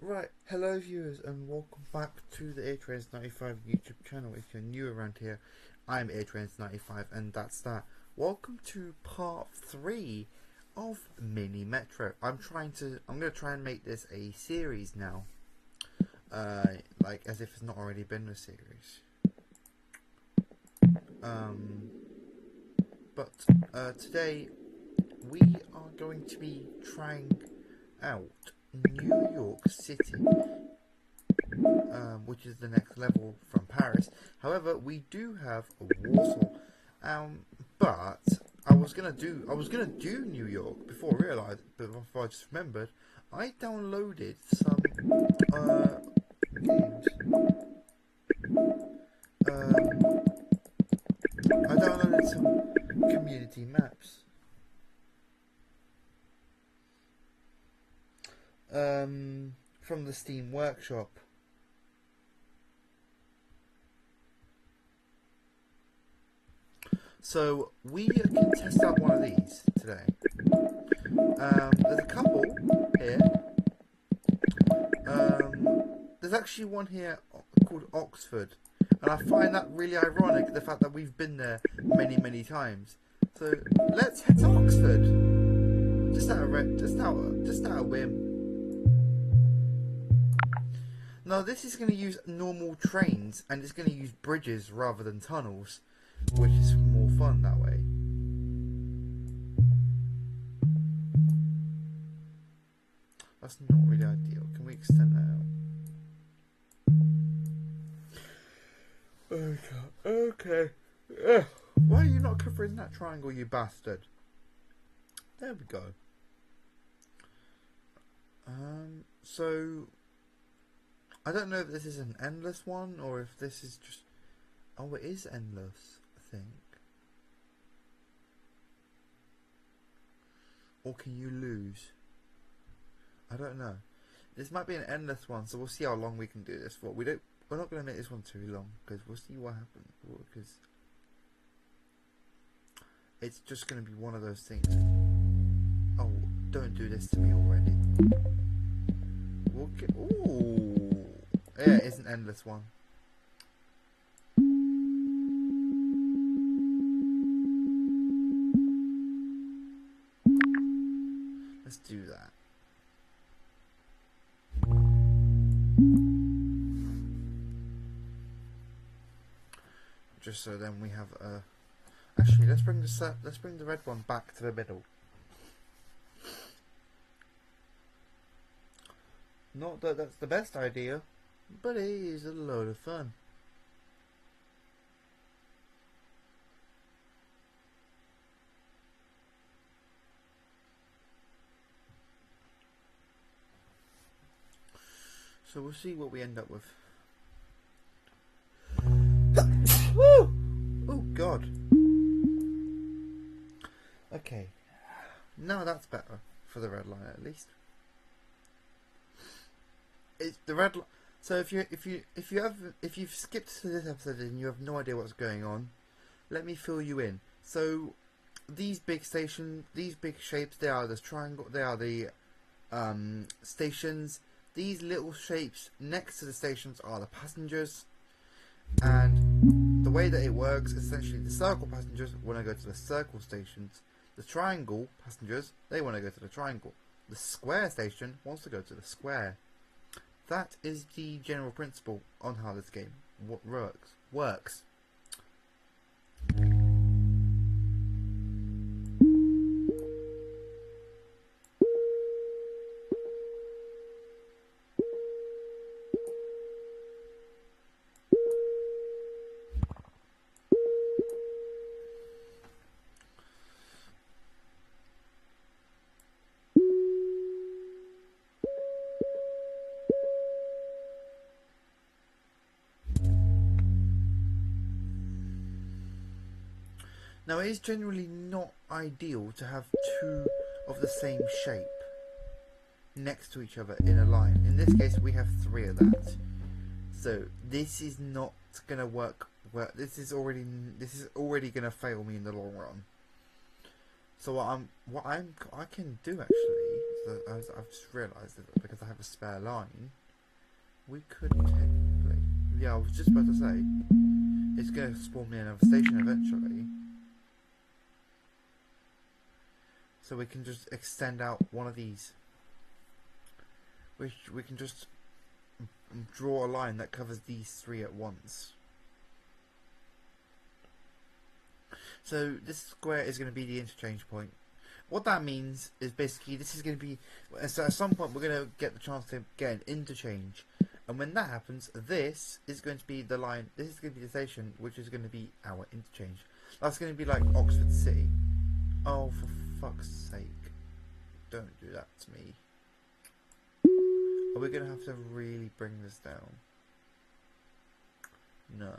Right, hello viewers and welcome back to the AirTrains95 YouTube channel. If you're new around here, I'm AirTrains95 and that's that. Welcome to part 3 of Mini Metro. I'm gonna try and make this a series now. Like as if it's not already been a series. But today we are going to be trying out New York City, which is the next level from Paris. However, we do have a Warsaw, but I was gonna do New York before I realised, but before I just remembered, I downloaded some games. I downloaded some community maps. From the Steam Workshop. So we can test out one of these today. There's a couple here. There's actually one here called Oxford, and I find that really ironic, the fact that we've been there many times. So let's head to Oxford. Just out of whim. Now this is going to use normal trains, and it's going to use bridges rather than tunnels, which is more fun that way. That's not really ideal. Can we extend that out? Okay. Why are you not covering that triangle, you bastard? There we go. So I don't know if this is an endless one or if this is just... Oh, it is endless, I think. Or can you lose? I don't know. This might be an endless one, so we'll see how long we can do this for. We're not going to make this one too long, because we'll see what happens. Because it's just going to be one of those things. Oh, don't do this to me already. Ooh. Yeah, it is an endless one. Let's do that. Just so then we have a... Actually, let's bring the red one back to the middle. Not that that's the best idea, but it is a load of fun. So we'll see what we end up with. Woo! Oh God. Okay. Now that's better for the red line at least. It's the red line. So if you've skipped to this episode and you have no idea what's going on, let me fill you in. So these big shapes, they are this triangle. They are the stations. These little shapes next to the stations are the passengers, and the way that it works is essentially the circle passengers want to go to the circle stations. The triangle passengers, they want to go to the triangle. The square station wants to go to the square. That is the general principle on how this game works. Now, it is generally not ideal to have two of the same shape next to each other in a line. In this case, we have three of that. So this is not gonna work. This is already gonna fail me in the long run. So what I can do actually is I've just realised that because I have a spare line, we could technically. Yeah, I was just about to say, it's going to spawn me another station eventually. So we can just extend out one of these. We can just draw a line that covers these three at once. So this square is going to be the interchange point. What that means is basically this is going to be, so at some point we're going to get the chance to get an interchange, and when that happens, this is going to be the line, this is going to be the station which is going to be our interchange. That's going to be like Oxford City. Oh, for fuck's sake, don't do that to me. Are we going to have to really bring this down? No,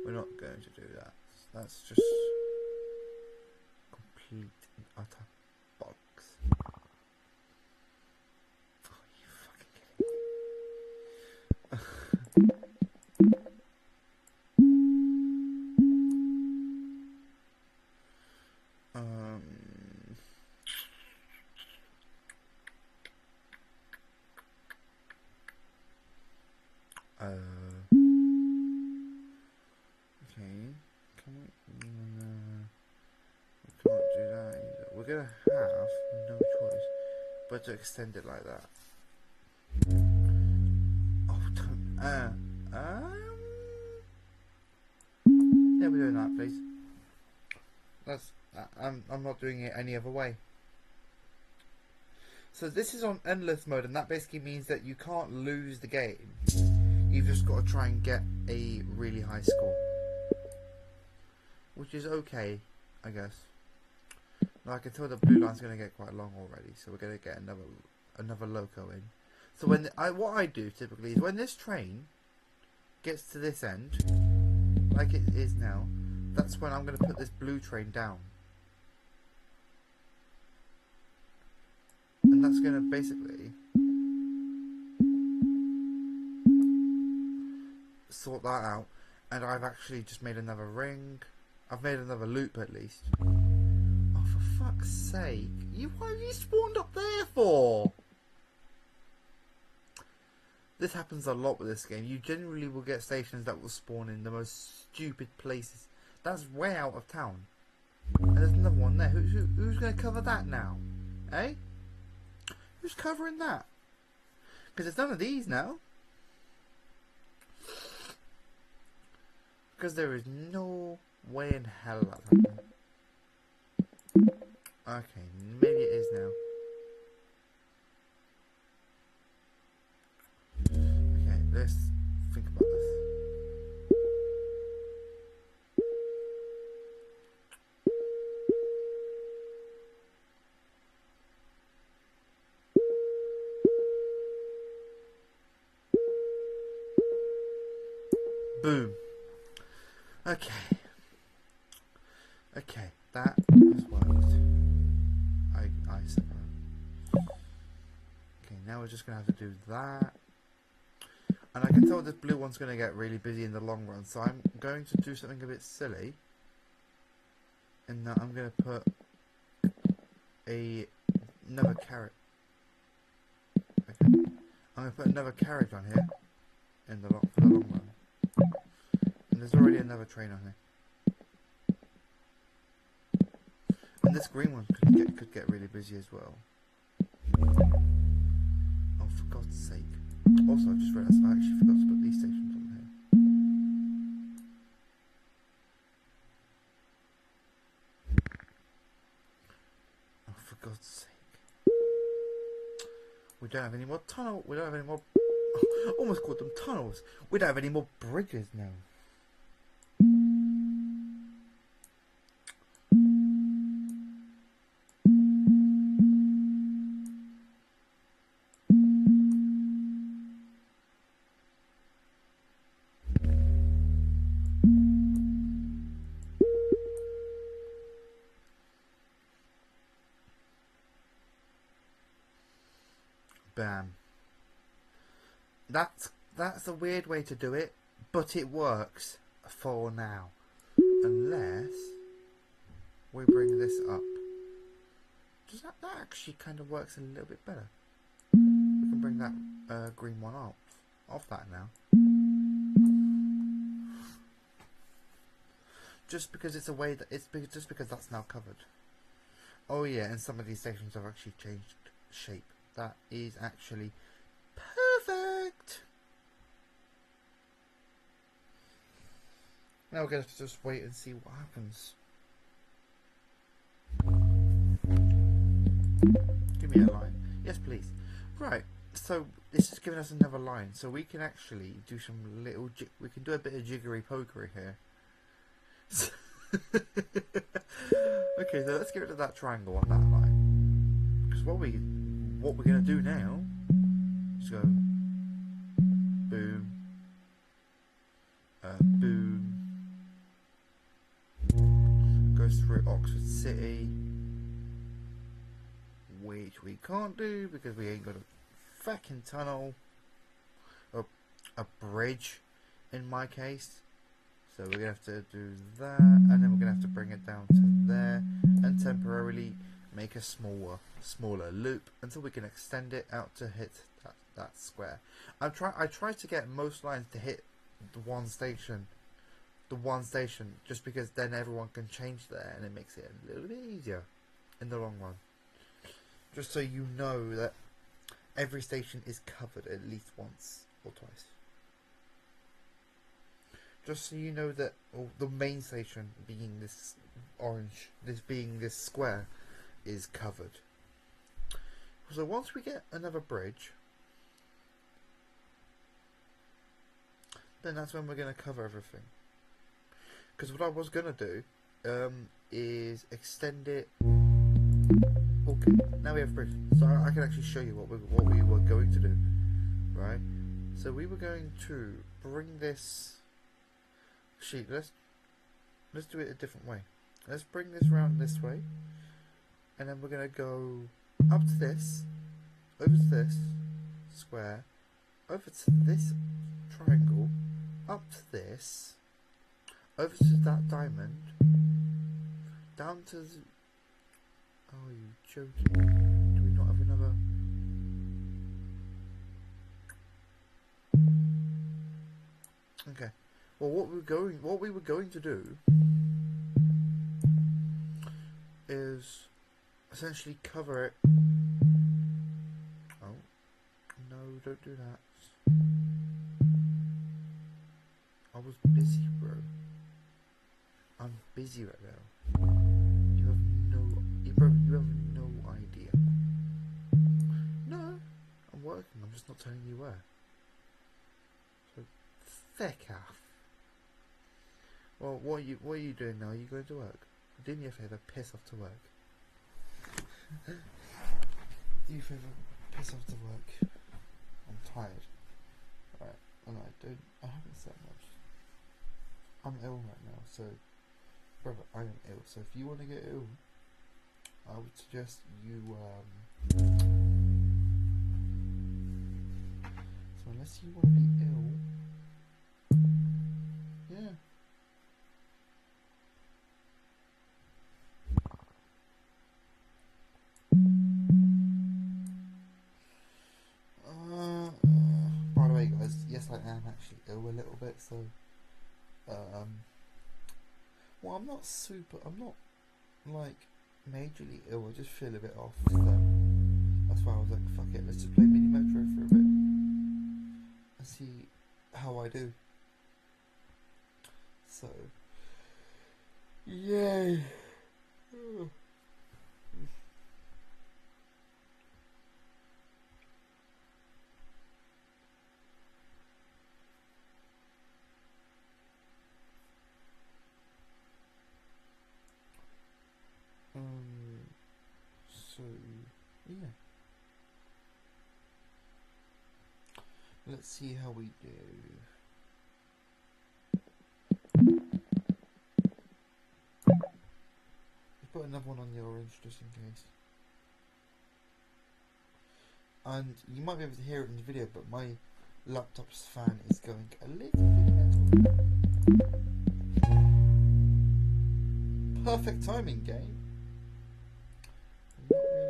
we're not going to do that. That's just complete and utter bollocks. Oh, you fucking kidding me? Okay. Can we? We can't do that either. We're gonna have no choice but to extend it like that. Oh, don't. Yeah, we're doing that, please. That's. I'm not doing it any other way. So this is on endless mode, and that basically means that you can't lose the game. You've just got to try and get a really high score, which is okay, I guess. Now I can tell the blue line's going to get quite long already, so we're going to get another loco in. So when what I do typically is when this train gets to this end, like it is now, that's when I'm going to put this blue train down. And that's going to basically sort that out. And I've actually just made another ring. I've made another loop at least. Oh, for fuck's sake. What have you spawned up there for? This happens a lot with this game. You generally will get stations that will spawn in the most stupid places. That's way out of town. And there's another one there. Who's going to cover that now? Eh? Who's covering that? Because there's none of these now. Because there is no way in hell that's happening. Okay, maybe it is now. Okay, let's think about this. Boom. Okay. Okay, that has worked. I suppose. Okay, now we're just going to have to do that. And I can tell this blue one's going to get really busy in the long run, so I'm going to do something a bit silly. In that I'm going to put another carrot. Okay. I'm going to put another carriage on here in the for the long run. And there's already another train on here. And this green one could get really busy as well. Oh, for God's sake. Also, I just realised I actually forgot to put these stations on here. Oh, for God's sake. We don't have any more tunnel. We don't have any more... Oh, almost called them tunnels. We don't have any more bridges now. Bam. That's a weird way to do it, but it works for now. Unless we bring this up Does that actually kind of works a little bit better? We can bring that green one off that now. Just because it's a way that just because that's now covered. Oh yeah, and some of these stations have actually changed shape. That is actually perfect. Now we're going to have to just wait and see what happens. Give me a line. Yes, please. Right, so this is giving us another line. So we can actually do some little... we can do a bit of jiggery-pokery here. Okay, so let's get rid of that triangle on that line. Because what we're going to do now is go... boom. Boom. Goes through Oxford City, which we can't do because we ain't got a fucking tunnel or a bridge in my case. So we're gonna have to do that, and then we're gonna have to bring it down to there and temporarily make a smaller loop until we can extend it out to hit that square. I tried to get most lines to hit the one station just because then everyone can change there and it makes it a little bit easier in the long run. Just so you know that every station is covered at least once or twice. Just so you know that the main station being this orange, being this square, is covered. So once we get another bridge, then that's when we're going to cover everything. Because what I was going to do is extend it. Okay, now we have a bridge. So I can actually show you what we were going to do. Right? So we were going to bring this sheet. Let's do it a different way. Let's bring this round this way. And then we're going to go up to this, over to this square, over to this triangle, up to this, over to that diamond, down to the... Oh, are you joking? Do we not have another... Okay. Well, what we were going to do is essentially cover it. Oh, no, don't do that. I was busy, bro. I'm busy right now. You have no idea. No, I'm working. I'm just not telling you where. So, feck off. Well, what are you doing now? Are you going to work? Do me a favour, piss off to work. Do you a favour, piss off to work. I'm tired. Right, and I haven't said much. I'm ill right now, so brother, I am ill. So if you want to get ill, I would suggest you so unless you want to be ill, yeah. By the way, guys, yes, I am actually ill a little bit. So, well, I'm not like majorly ill. I just feel a bit off. So that's why I was like, fuck it, let's just play Mini Metro for a bit and see how I do. So, yay. So yeah, let's see how we do. Put another one on the orange just in case. And you might be able to hear it in the video, but my laptop's fan is going a little bit mental. Perfect timing, game. Not really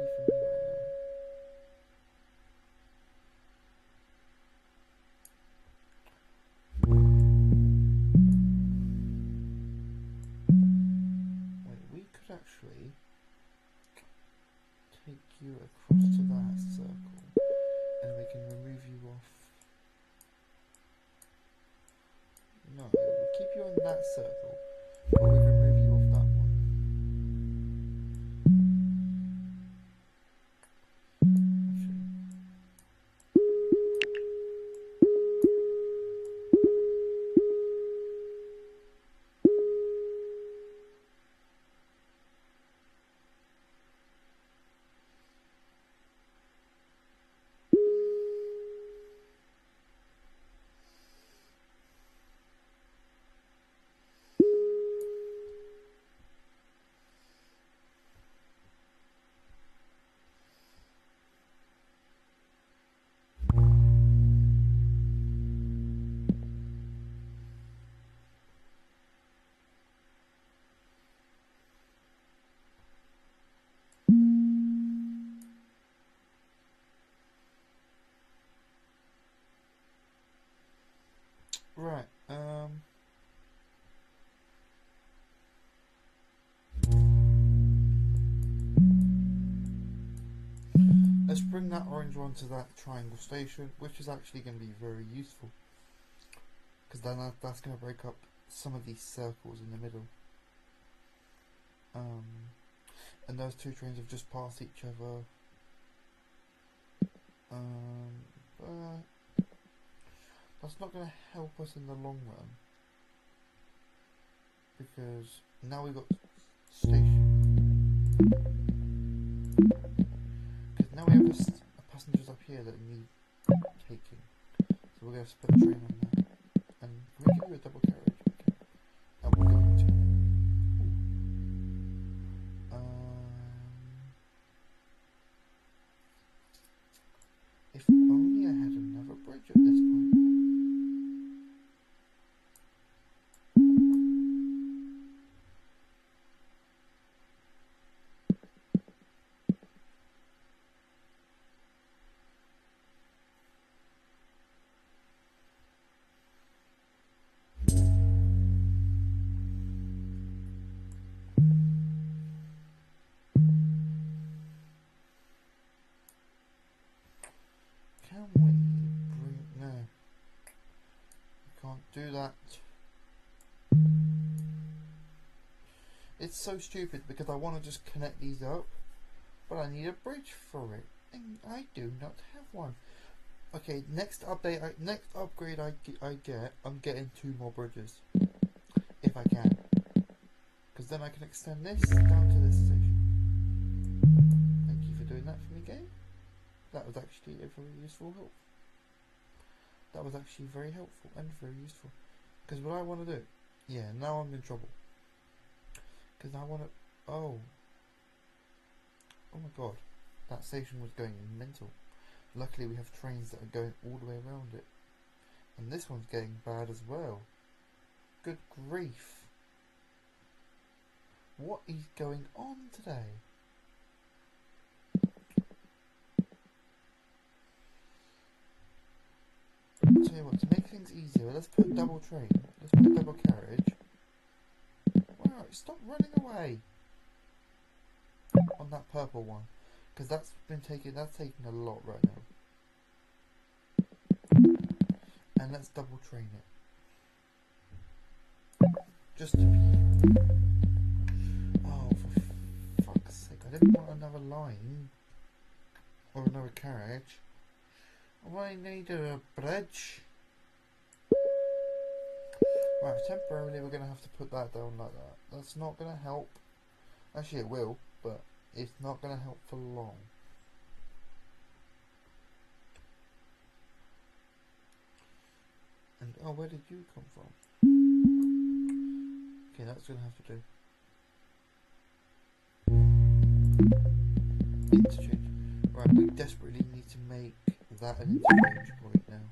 that circle, but we remove you off that one. Right, let's bring that orange one to that triangle station, which is actually going to be very useful, because then that's going to break up some of these circles in the middle. And those two trains have just passed each other. But that's not going to help us in the long run, because now we've got station. Because now we have passengers up here that need taking. So we're going to put a train on there. And can we give you a double carriage? Okay. And we're going to. If only I had another bridge at this point. Can we bring... No. We can't do that. It's so stupid because I want to just connect these up, but I need a bridge for it, and I do not have one. Okay, next update, next upgrade I get, I'm getting 2 more bridges, if I can, because then I can extend this down to this station. Thank you for doing that for me, game. That was actually a very useful help. That was actually very helpful and very useful, because what I want to do, yeah, now I'm in trouble. Because I want to... Oh my god. That station was going mental. Luckily we have trains that are going all the way around it. And this one's getting bad as well. Good grief. What is going on today? I'll tell you what, to make things easier, let's put a double train. Let's put a double carriage. Wow, stop running away on that purple one, because that's taking a lot right now. And let's double train it, just to be... Oh, for fuck's sake, I didn't want another line or another carriage. I needed a bridge. Right, temporarily we're going to have to put that down like that. That's not going to help. Actually it will, but it's not going to help for long. And oh, where did you come from? Okay, that's going to have to do. Interchange. Right, we desperately need to make that an interchange point now.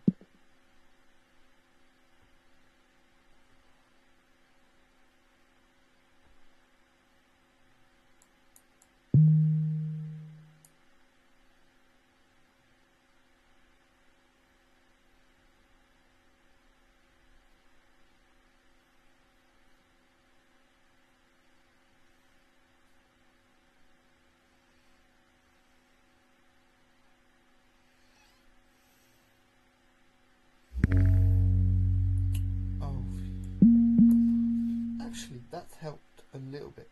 little bit.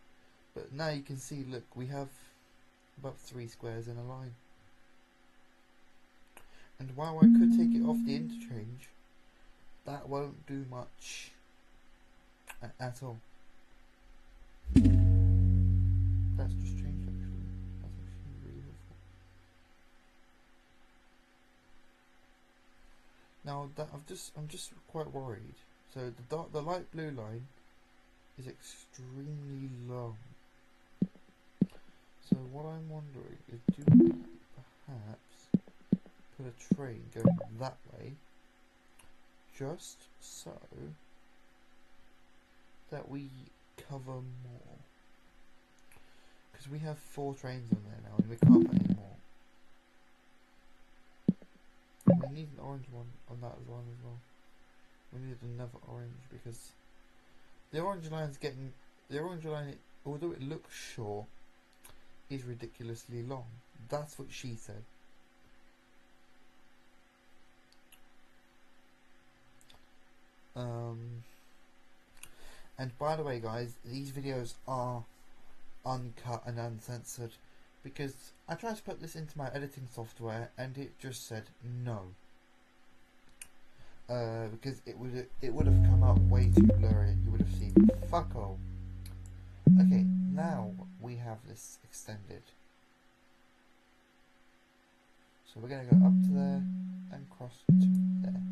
But now you can see, look, we have about 3 squares in a line. And while I could take it off the interchange, that won't do much at all. That's just changed actually. That's actually really helpful. Now that I'm just quite worried. So the light blue line is extremely long. So what I'm wondering is, do we perhaps put a train going that way, just so that we cover more? Because we have 4 trains on there now and we can't put any more. We need an orange one on that line as well. We need another orange because the orange line, although it looks short, is ridiculously long. That's what she said. And by the way, guys, these videos are uncut and uncensored because I tried to put this into my editing software and it just said no. Because it would have come out way too blurry and you would have seen fuck all. Okay, now we have this extended. So we're going to go up to there and cross to there.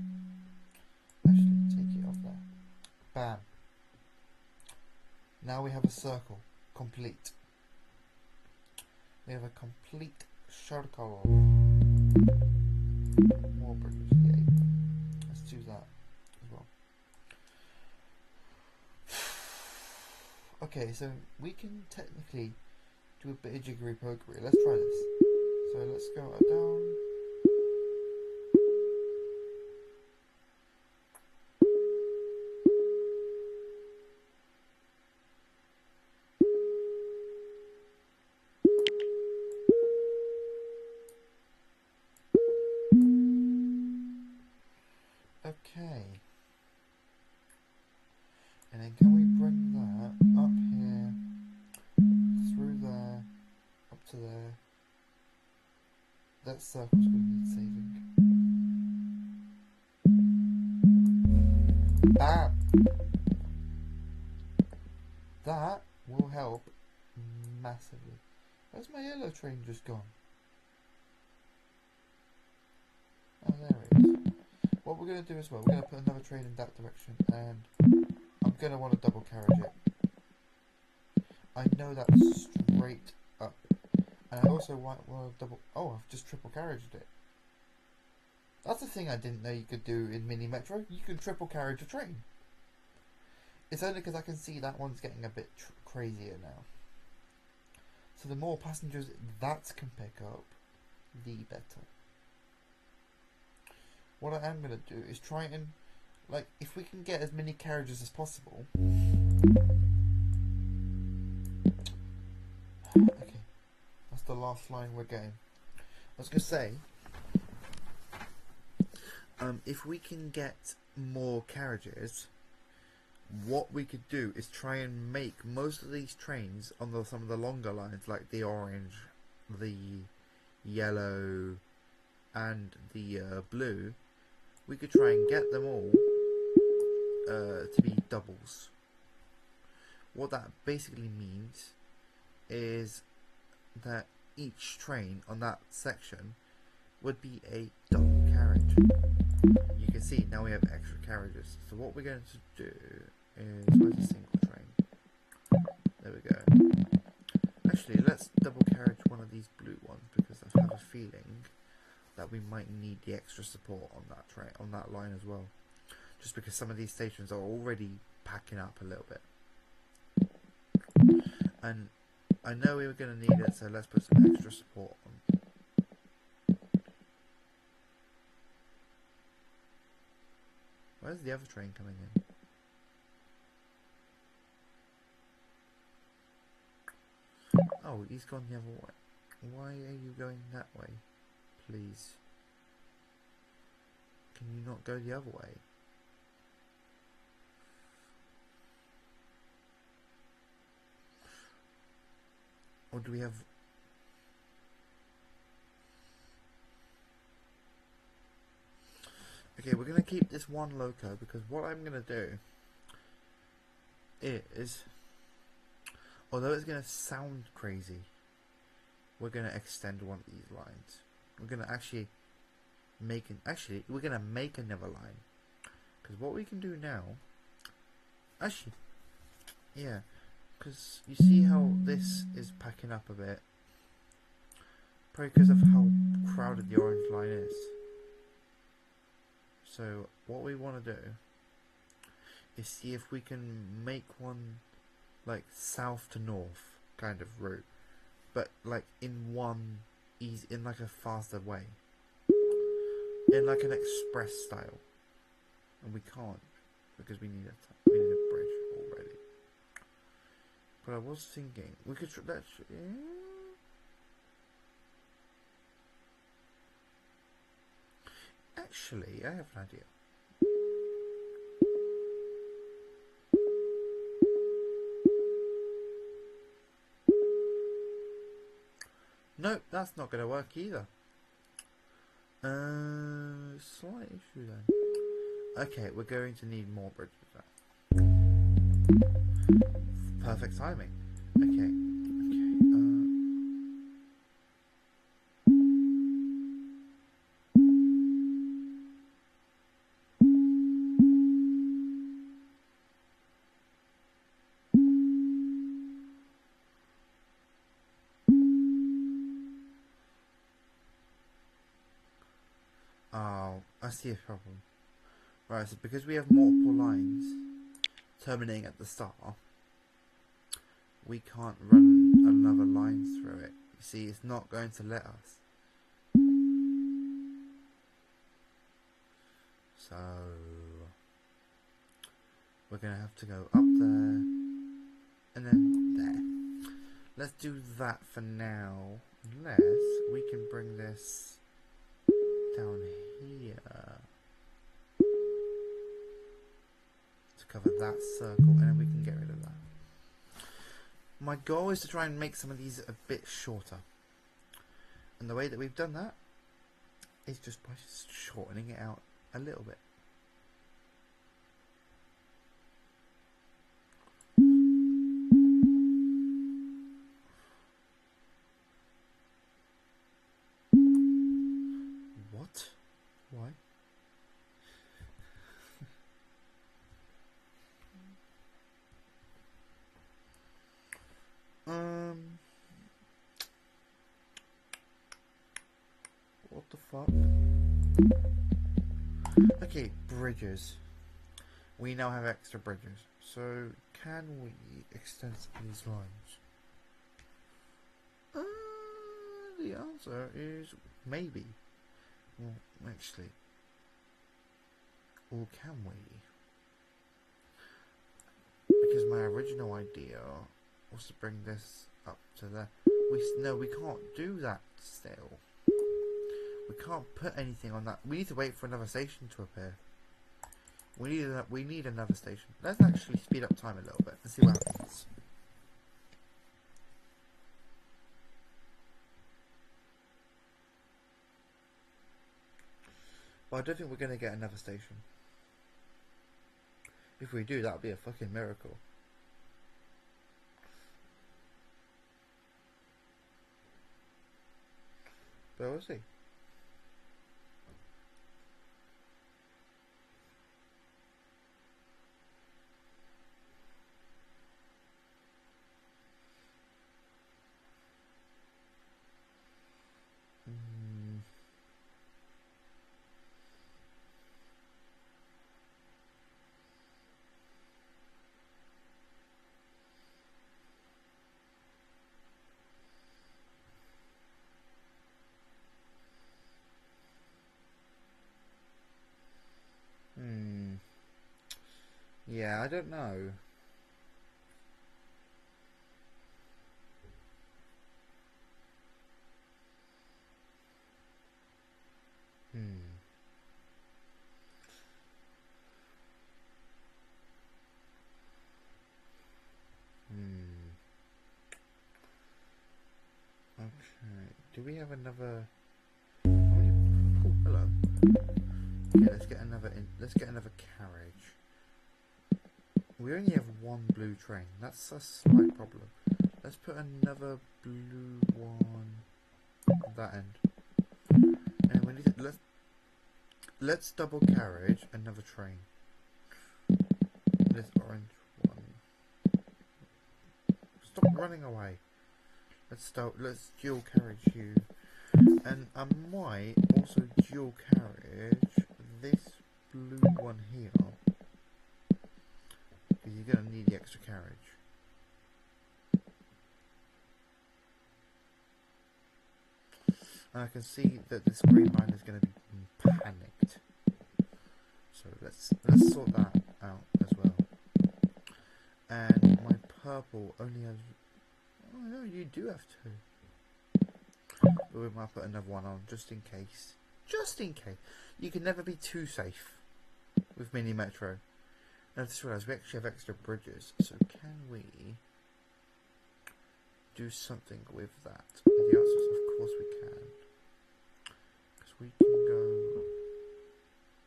Actually, take it off there. Bam. Now we have a circle. Complete. We have a complete circle. More bridges, yay. Let's do that as well. Okay, so we can technically do a bit of jiggery pokery. Let's try this. So let's go down. Okay. And then can we bring that up here, through there, up to there? That circle's going to need saving. Bam! That will help massively. Where's my yellow train just gone? Oh, there it is. What we're going to do as well, we're going to put another train in that direction, and I'm going to want to double carriage it. I know that's straight up. And I also want to double... Oh, I've just triple carriaged it. That's a thing I didn't know you could do in Mini Metro. You can triple carriage a train. It's only because I can see that one's getting a bit crazier now. So the more passengers that can pick up, the better. What I am going to do is try and, like, if we can get as many carriages as possible. Okay, that's the last line we're getting. I was going to say, if we can get more carriages, what we could do is try and make most of these trains on some of the longer lines, like the orange, the yellow, and the blue. We could try and get them all to be doubles. What that basically means is that each train on that section would be a double carriage. You can see now we have extra carriages. So what we're going to do is, where's the single train? There we go. Actually, let's double carriage one of these blue ones because I have a feeling that we might need the extra support on that train, on that line as well. Just because some of these stations are already packing up a little bit. And I know we were going to need it, so let's put some extra support on. Where's the other train coming in? Oh, he's gone the other way. Why are you going that way? Please. Can you not go the other way? Or do we have... Okay, we're going to keep this one loco, because what I'm going to do is, although it's going to sound crazy, we're going to extend one of these lines. We're going to actually make we're going to make another line. Because what we can do now, actually, yeah, because you see how this is packing up a bit, probably because of how crowded the orange line is. So what we want to do is see if we can make one like south to north kind of route, but like in one easy, in like a faster way, in like an express style, and we can't because we need a bridge already. But I was thinking we could actually, I have an idea. Nope, that's not going to work either. Slight issue then. Okay, we're going to need more bridges then. Perfect timing. Okay. Oh, I see a problem. Right, so because we have multiple lines terminating at the start, we can't run another line through it. You see, it's not going to let us. So we're going to have to go up there and then there. Let's do that for now, unless we can bring this down here to cover that circle, and then we can get rid of that. My goal is to try and make some of these a bit shorter, and the way that we've done that is just by shortening it out a little bit. What? Why? What the fuck? Okay, bridges. We now have extra bridges. So, can we extend some of these lines? The answer is maybe. Well, actually. Or can we? Because my original idea was to bring this up to there. No, we can't do that still. We can't put anything on that. We need to wait for another station to appear. We need another station. Let's actually speed up time a little bit and see what happens. But I don't think we're going to get another station. If we do, that would be a fucking miracle. But we'll see. Yeah, I don't know. we have another? How many? Oh, hello. Okay, let's get another. Let's get another carriage. We only have one blue train. That's a slight problem. Let's put another blue one on that end. And we need to, let's double carriage another train. This orange one. Stop running away. Let's dual carriage you. And I might also dual carriage this blue one here. Because you're going to need the extra carriage. And I can see that this green line is going to be panicked. So let's sort that out as well. And my purple only has... Oh no, you do have two. But we might put another one on just in case. Just in case. You can never be too safe with Mini Metro. Now I just realised we actually have extra bridges. So can we do something with that? The answer is of course we can. Because we can go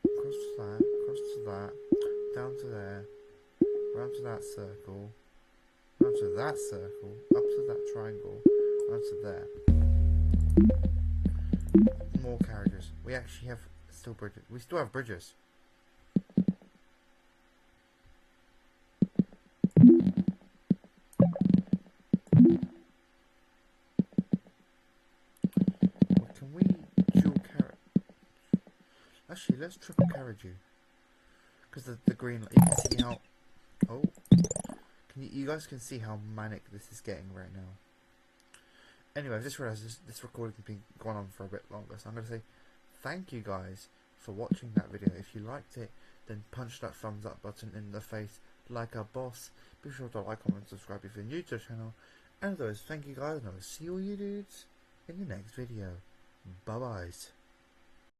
across to that, down to there, round to that circle, round to that circle, up to that triangle, round to there. More carriages. We actually have still bridges. We still have bridges. Well, can we dual carriage? Actually, let's triple carriage you. Because the green, you can see how. Oh, you guys can see how manic this is getting right now. Anyway, I just realised this recording has been going on for a bit longer, so I'm going to say thank you guys for watching that video. If you liked it, then punch that thumbs up button in the face like a boss. Be sure to like, comment, and subscribe if you're new to the channel. And as always, thank you guys, and I will see all you dudes in the next video. Bye-byes.